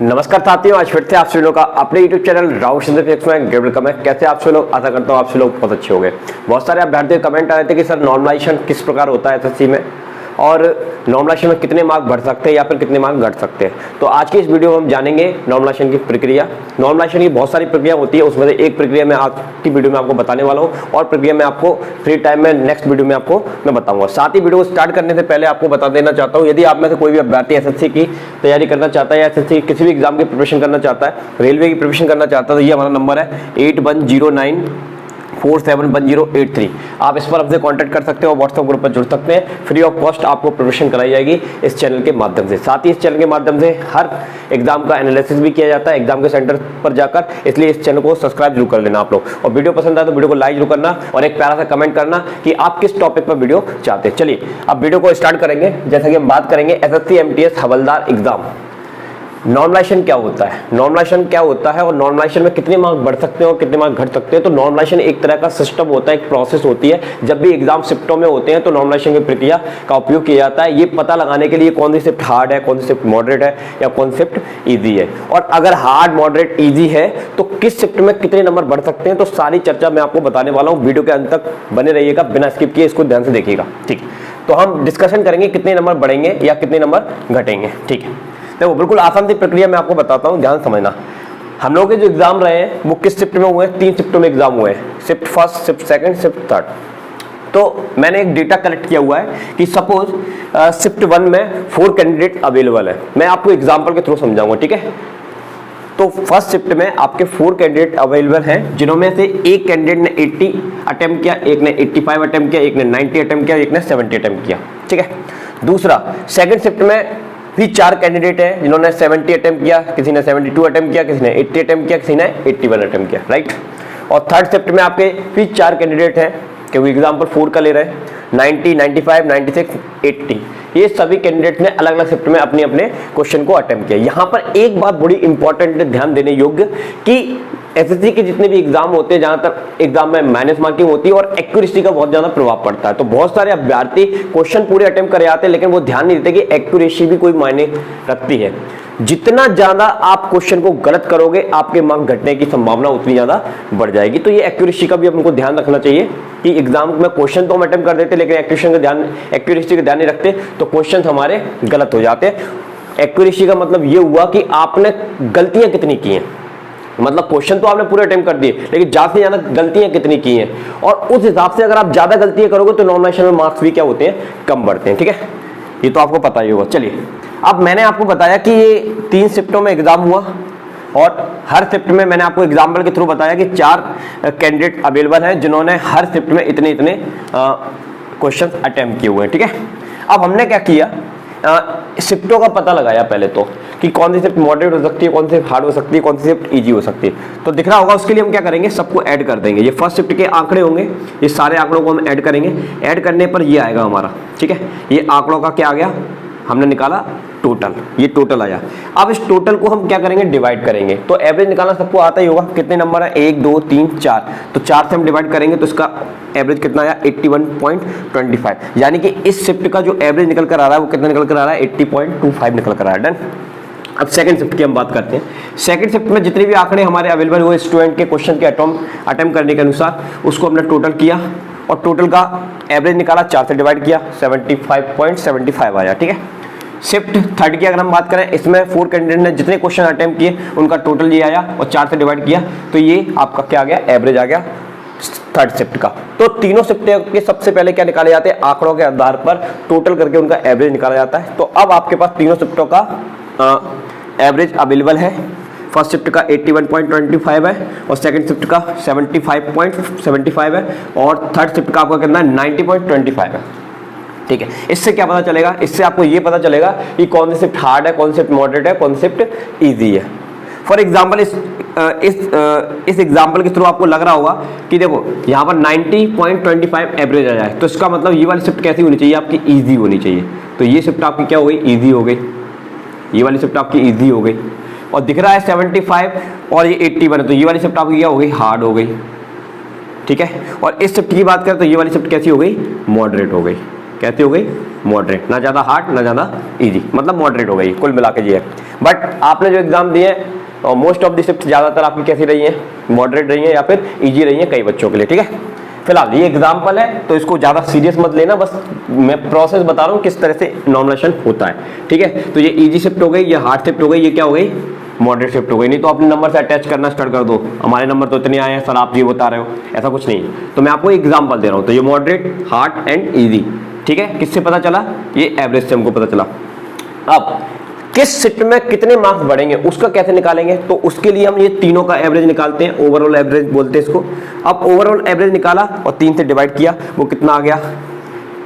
नमस्कार साथियों, आज फिर से आप सभी लोग का अपने YouTube चैनल राहुल चंद्र फिजिक्स में वेलकम है। कैसे आप सभी लोग? आशा करता हूँ आप सभी लोग बहुत अच्छे होंगे। बहुत सारे अभ्यर्थी कमेंट आ रहे थे कि सर नॉर्मलाइजेशन किस प्रकार होता है एसएससी में और नॉर्मलाइजेशन में कितने मार्क बढ़ सकते हैं या फिर कितने मार्क घट सकते हैं। तो आज की इस वीडियो में हम जानेंगे नॉर्मलाइजेशन की प्रक्रिया। नॉर्मलाइजेशन की बहुत सारी प्रक्रिया होती है, उसमें से एक प्रक्रिया मैं आज की वीडियो में आपको बताने वाला हूँ और प्रक्रिया मैं आपको फ्री टाइम में नेक्स्ट वीडियो में आपको मैं बताऊंगा। साथ ही वीडियो को स्टार्ट करने से पहले आपको बता देना चाहता हूँ, यदि आप में से कोई भी अभ्यर्थी एसएससी की तैयारी करना चाहता है या एसएससी किसी भी एग्जाम की प्रिपरेशन करना चाहता है, रेलवे की प्रिपरेशन करना चाहता है, तो ये हमारा नंबर है 8109471083। आप इस पर हमसे कांटेक्ट कर सकते हो, व्हाट्सएप ग्रुप पर जुड़ सकते हैं। फ्री ऑफ कॉस्ट आपको प्रिपरेशन कराई जाएगी इस चैनल के माध्यम से। साथ ही इस चैनल के माध्यम से हर एग्जाम का एनालिसिस भी किया जाता है एग्जाम के सेंटर पर जाकर, इसलिए इस चैनल को सब्सक्राइब जरूर कर लेना आप लोग। और वीडियो पसंद आए तो वीडियो को लाइक जरूर करना और एक प्यारा सा कमेंट करना कि आप किस टॉपिक पर वीडियो चाहते हैं। चलिए अब वीडियो को स्टार्ट करेंगे। जैसा कि हम बात करेंगे एसएससी एमटीएस हवलदार एग्जाम, नॉर्मलाइजेशन क्या होता है, नॉर्मलाइजेशन क्या होता है और नॉर्मलाइजेशन में कितने मार्क बढ़ सकते हैं और कितने मार्क घट सकते हैं। तो नॉर्मलाइजेशन एक तरह का सिस्टम होता है, एक प्रोसेस होती है। जब भी एग्जाम शिफ्टों में होते हैं तो नॉर्मलाइजेशन की प्रक्रिया का उपयोग किया जाता है, ये पता लगाने के लिए कौन सी शिफ्ट हार्ड है, कौन सी शिफ्ट मॉडरेट है या कौन सी शिफ्ट ईजी है। और अगर हार्ड मॉडरेट ईजी है तो किस शिफ्ट में कितने नंबर बढ़ सकते हैं, तो सारी चर्चा मैं आपको बताने वाला हूँ। वीडियो के अंत तक बने रहिएगा, बिना स्किप किए इसको ध्यान से देखिएगा। ठीक, तो हम डिस्कशन करेंगे कितने नंबर बढ़ेंगे या कितने नंबर घटेंगे। ठीक है, देखो बिल्कुल आसान सी प्रक्रिया मैं आपको बताता हूँ, ध्यान समझना। हम लोगों के जो एग्जाम रहे हैं वो किस शिफ्ट में हुए हैं? 3 शिफ्टों में एग्जाम हुए हैं, shift first, shift second, shift third. तो मैंने एक डेटा कलेक्ट किया हुआ है कि सपोज शिफ्ट 1 में 4 कैंडिडेट अवेलेबल है। मैं आपको एग्जाम्पल के थ्रू समझाऊंगा, ठीक है। तो फर्स्ट शिफ्ट में आपके 4 कैंडिडेट अवेलेबल हैं, जिन्होंने से एक कैंडिडेट ने 80 अटेम्प्ट किया, एक ने 85 अटेम्प्ट किया, एक ने 90 अटेम्प्ट किया, एक ने 70 अटेम्प्ट किया, ठीक है। दूसरा सेकंड शिफ्ट में भी 4 कैंडिडेट हैं जिन्होंने 70 अटेम्प्ट किया, किसी ने 72 अटेम्प्ट किया, किसी ने 80 अटेम्प्ट किया, किसी ने 81 अटेम्प्ट किया, राइट। और थर्ड शिफ्ट में आपके भी 4 कैंडिडेट हैं, क्योंकि एग्जाम्पल 4 का ले रहे हैं, 90, 95, 96, 80। ये सभी कैंडिडेट ने अलग अलग शिफ्ट में अपने अपने क्वेश्चन को अटेम्प्ट किया। यहाँ पर एक बात बड़ी इंपॉर्टेंट ध्यान देने योग्य कि एसएससी के जितने भी एग्जाम होते हैं, ज्यादातर एग्जाम में माइनस मार्किंग होती है और एक्यूरेसी का बहुत ज्यादा प्रभाव पड़ता है। तो बहुत सारे अभ्यर्थी क्वेश्चन पूरे अटेम्प्ट कर आते हैं, लेकिन वो ध्यान नहीं देते कि एक्यूरेसी भी कोई मायने रखती है। जितना ज्यादा आप क्वेश्चन को गलत करोगे, आपके मार्क्स घटने की संभावना उतनी ज्यादा बढ़ जाएगी। तो ये एक्यूरेसी का भी हमको ध्यान रखना चाहिए कि एग्जाम में क्वेश्चन तो हम अटेम्प्ट कर देते, लेकिन एक्यूरेसी का ध्यान नहीं रखते तो क्वेश्चन हमारे गलत हो जाते हैं। एक्यूरेसी का मतलब ये हुआ कि आपने गलतियां कितनी की हैं, मतलब क्वेश्चन तो आपने पूरे अटेम्प्ट कर दिए, लेकिन ज्यादा से ज्यादा गलतियां कितनी की हैं, और उस हिसाब से अगर आप ज्यादा गलतियां करोगे तो नॉर्मलाइजेशन में मार्क्स भी क्या होते हैं, कम बढ़ते हैं, ठीक है। ये तो आपको पता ही होगा। चलिए अब मैंने आपको बताया कि ये 3 शिफ्टों में एग्जाम हुआ और हर शिफ्ट में मैंने आपको एग्जाम्पल के थ्रू बताया कि 4 कैंडिडेट अवेलेबल हैं जिन्होंने हर शिफ्ट में इतने इतने क्वेश्चन अटेम्प्ट किए हुए हैं, ठीक है। अब हमने क्या किया, शिफ्टों का पता लगाया पहले तो कि कौन सी शिफ्ट मॉडरेट हो सकती है, कौन सी हार्ड हो सकती है, कौन सी शिफ्ट इजी हो सकती है। तो दिख रहा होगा, उसके लिए हम क्या करेंगे, सबको ऐड कर देंगे। ये फर्स्ट शिफ्ट के आंकड़े होंगे, ये सारे आंकड़ों को हम ऐड करेंगे। ऐड करने पर ये आएगा हमारा, ठीक है। ये आंकड़ों का क्या आ गया, हमने निकाला टोटल, ये टोटल आया। अब इस टोटल को हम क्या करेंगे, डिवाइड करेंगे। तो एवरेज निकालना सबको आता ही होगा, कितने नंबर है, 1 2 3 4, तो 4 से हम डिवाइड करेंगे तो इसका एवरेज कितना आया, 81.25। यानी कि इस शिफ्ट का जो एवरेज निकल कर आ रहा है वो कितना निकल कर आ रहा है, 80.25 निकल कर आ रहा है। डन। अब सेकंड शिफ्ट की हम बात करते हैं। सेकंड शिफ्ट में जितने भी आंकड़े हमारे अवेलेबल हुए स्टूडेंट के क्वेश्चन के अटेम्प्ट करने के अनुसार, उसको हमने टोटल किया और टोटल का एवरेज निकाला, 4 से डिवाइड किया, 75.75 आया, ठीक है। शिफ्ट थर्ड की अगर हम बात करें, इसमें 4 कैंडिडेट ने जितने क्वेश्चन अटेम्प्ट किए उनका टोटल ये आया और 4 से डिवाइड किया, तो ये आपका क्या आ गया, एवरेज आ गया थर्ड शिफ्ट का। तो तीनों शिफ्ट के सबसे पहले क्या निकाले जाते हैं, आंकड़ों के आधार पर टोटल करके उनका एवरेज निकाला जाता है। तो अब आपके पास तीनों शिफ्टों का एवरेज अवेलेबल है। फर्स्ट शिफ्ट का 81.25 है और सेकंड शिफ्ट का 75.75 है और थर्ड शिफ्ट का आपका कितना है, 90.25 है, ठीक है। इससे क्या पता चलेगा, इससे आपको ये पता चलेगा कि कौन सी शिफ्ट हार्ड है, कौन सी शिफ्ट मॉडरेट है, कौन सी शिफ्ट इजी है। फॉर एग्जाम्पल इस एग्जाम्पल के थ्रू आपको लग रहा होगा कि देखो यहाँ पर 90.25 एवरेज आ जाए, तो इसका मतलब ये वाली शिफ्ट कैसी होनी चाहिए, आपकी इजी होनी चाहिए। तो ये शिफ्ट आपकी क्या हो गई, इजी हो गई। ये वाली शिफ्ट आपकी इजी हो गई और दिख रहा है 75 और ये 81, तो ये वाली शिफ्ट आपकी क्या हो गई, हार्ड हो गई, ठीक है। और इस शिफ्ट की बात करें तो ये वाली शिफ्ट कैसी हो गई, मॉडरेट हो गई। कैसी हो गई, मॉडरेट, ना ज़्यादा हार्ड ना ज़्यादा इजी, मतलब मॉडरेट हो गई कुल मिला के ये है। बट आपने जो एग्जाम दिए हैं मोस्ट ऑफ द शिफ्ट ज़्यादातर आपकी कैसी रही है, मॉडरेट रही है या फिर ईजी रही है कई बच्चों के लिए, ठीक है। फिलहाल ये एग्जाम्पल है तो इसको ज़्यादा सीरियस मत लेना, बस मैं प्रोसेस बता रहा हूँ किस तरह से नॉर्मलाइजेशन होता है, ठीक है। तो ये इजी शिफ्ट हो गई, ये हार्ड शिफ्ट हो गई, ये क्या हो गई, मॉडरेट शिफ्ट हो गई। नहीं तो अपने नंबर से अटैच करना स्टार्ट कर दो, हमारे नंबर तो इतने आए हैं सर आप ये बता रहे हो, ऐसा कुछ नहीं। तो मैं आपको एग्जाम्पल दे रहा हूँ, तो ये मॉडरेट, हार्ड एंड ईजी, ठीक है। किससे पता चला, ये एवरेज से हमको पता चला। अब किस शिफ्ट में कितने मार्क्स बढ़ेंगे उसका कैसे निकालेंगे, तो उसके लिए हम ये तीनों का एवरेज निकालते हैं, ओवरऑल एवरेज बोलते हैं इसको। अब ओवरऑल एवरेज निकाला और 3 से डिवाइड किया, वो कितना आ गया,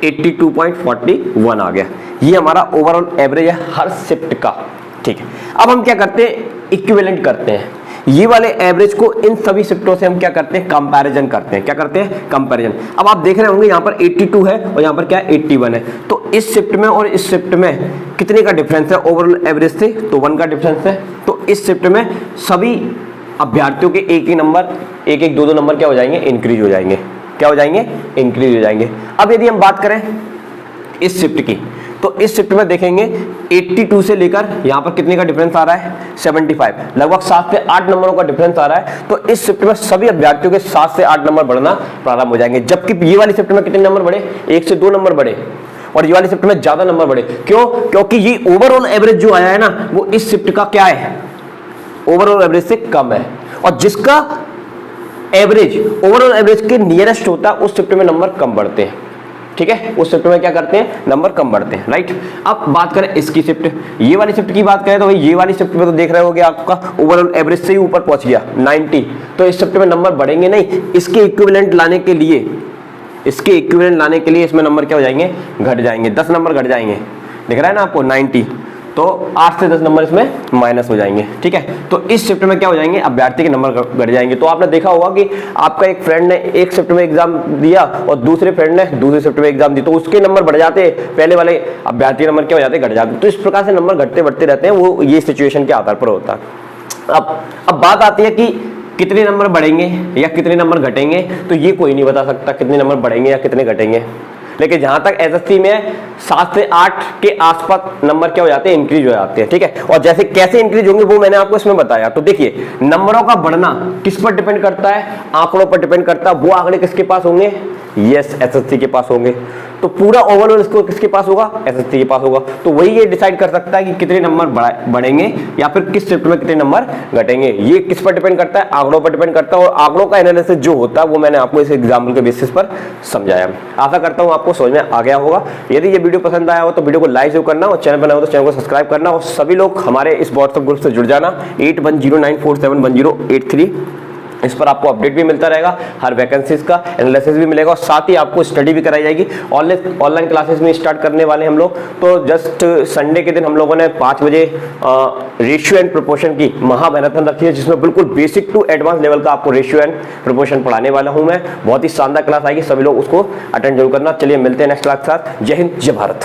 82.41 आ गया। ये हमारा ओवरऑल एवरेज है हर शिफ्ट का, ठीक है। अब हम क्या करते हैं, इक्विवेलेंट करते हैं, ये वाले एवरेज को इन सभी शिफ्टों से हम क्या करते हैं, कंपैरिजन करते हैं। क्या करते हैं, कंपैरिजन। अब आप देख रहे होंगे यहाँ पर 82 है और यहाँ पर क्या है 81 है, तो इस शिफ्ट में और इस शिफ्ट में कितने का डिफरेंस है ओवरऑल एवरेज से, तो 1 का डिफरेंस है। तो इस शिफ्ट में सभी अभ्यर्थियों के एक ही नंबर, एक एक दो नंबर क्या हो जाएंगे, इंक्रीज हो जाएंगे। क्या हो जाएंगे, इंक्रीज हो जाएंगे। अब यदि हम बात करें इस शिफ्ट की, तो इस शिफ्ट में देखेंगे 82 से लेकर यहाँ पर कितने का डिफरेंस आ रहा है, 75, लगभग 7 से 8 नंबरों का डिफरेंस आ रहा है। तो इस शिफ्ट में सभी अभ्यर्थियों के 7 से 8 नंबर बढ़ना प्रारंभ हो जाएंगे, जबकि ये वाली शिफ्ट में कितने नंबर बढ़े, 1 से 2 नंबर बढ़े, और ये वाली शिफ्ट में ज्यादा नंबर बढ़े। क्यों, क्योंकि ये ओवरऑल एवरेज जो आया है ना, वो इस शिफ्ट का क्या है, ओवरऑल एवरेज से कम है, और जिसका एवरेज ओवरऑल एवरेज के नियरेस्ट होता है उस शिफ्ट में नंबर कम बढ़ते हैं, ठीक है। उस शिफ्ट में क्या करते हैं, नंबर कम बढ़ते हैं, राइट। अब बात करें इसकी शिफ्ट, ये वाली शिफ्ट की बात करें तो भाई ये वाली शिफ्ट में तो देख रहे होगे आपका ओवरऑल एवरेज से ही ऊपर पहुंच गया 90, तो इस शिफ्ट में नंबर बढ़ेंगे नहीं। इसके इक्विवेलेंट लाने के लिए, इसके इक्विवेलेंट लाने के लिए इसमें नंबर क्या हो जाएंगे, घट जाएंगे, 10 नंबर घट जाएंगे, दिख रहा है ना आपको 90, तो 8 से 10 नंबर इसमें माइनस हो जाएंगे, ठीक है। तो इस शिफ्ट में क्या हो जाएंगे, अभ्यर्थी के नंबर घट जाएंगे। तो आपने देखा होगा कि आपका एक फ्रेंड ने एक शिफ्ट में एग्जाम दिया और दूसरे फ्रेंड ने दूसरे शिफ्ट में एग्जाम दी, तो उसके नंबर बढ़ जाते, पहले वाले अभ्यर्थी नंबर क्या हो जाते, घट जाते। तो इस प्रकार से नंबर घटते बढ़ते रहते हैं, वो ये सिचुएशन के आधार पर होता है। अब बात आती है कि कितने नंबर बढ़ेंगे या कितने नंबर घटेंगे, तो ये कोई नहीं बता सकता कितने नंबर बढ़ेंगे या कितने घटेंगे। लेकिन जहां तक एसएससी में 7 से 8 के आसपास नंबर क्या हो जाते हैं, इंक्रीज हो जाते हैं, ठीक है। और जैसे कैसे इंक्रीज होंगे वो मैंने आपको इसमें बताया। तो देखिए नंबरों का बढ़ना किस पर डिपेंड करता है, आंकड़ों पर डिपेंड करता है। वो आंकड़े किसके पास होंगे, यस एसएससी के पास होंगे। तो पूरा ओवरऑल इसको किसके पास होगा, एसएससी के पास होगा। तो वही ये डिसाइड कर सकता है कि कितने नंबर बढ़ेंगे या फिर किस शिफ्ट में कितने नंबर घटेंगे। ये किस पर डिपेंड करता है, आंकड़ों पर डिपेंड करता है। और आंकड़ों का एनालिसिस जो होता है वो मैंने आपको इस एग्जाम्पल के बेसिस पर समझाया। आशा करता हूं आपको समझ में आ गया होगा। यदि ये वीडियो पसंद आया हो तो वीडियो को लाइक जरूर करना, और चैनल पर नए हो तो चैनल को सब्सक्राइब करना, और सभी लोग हमारे इस व्हाट्सएप ग्रुप से जुड़ जाना 8109471083। इस पर आपको अपडेट भी मिलता रहेगा, हर वैकेंसीज का एनालिसिस भी मिलेगा, और साथ ही आपको स्टडी भी कराई जाएगी। ऑनलाइन क्लासेस में स्टार्ट करने वाले हम लोग। तो जस्ट संडे के दिन हम लोगों ने 5 बजे रेशियो एंड प्रोपोर्शन की महामैराथन रखी है, जिसमें बिल्कुल बेसिक टू एडवांस लेवल का आपको रेशियो एंड प्रोपोर्शन पढ़ाने वाला हूं मैं। बहुत ही शानदार क्लास आएगी, सभी लोग उसको अटेंड जरूर करना। चलिए मिलते हैं नेक्स्ट क्लास के साथ। जय हिंद, जय भारत।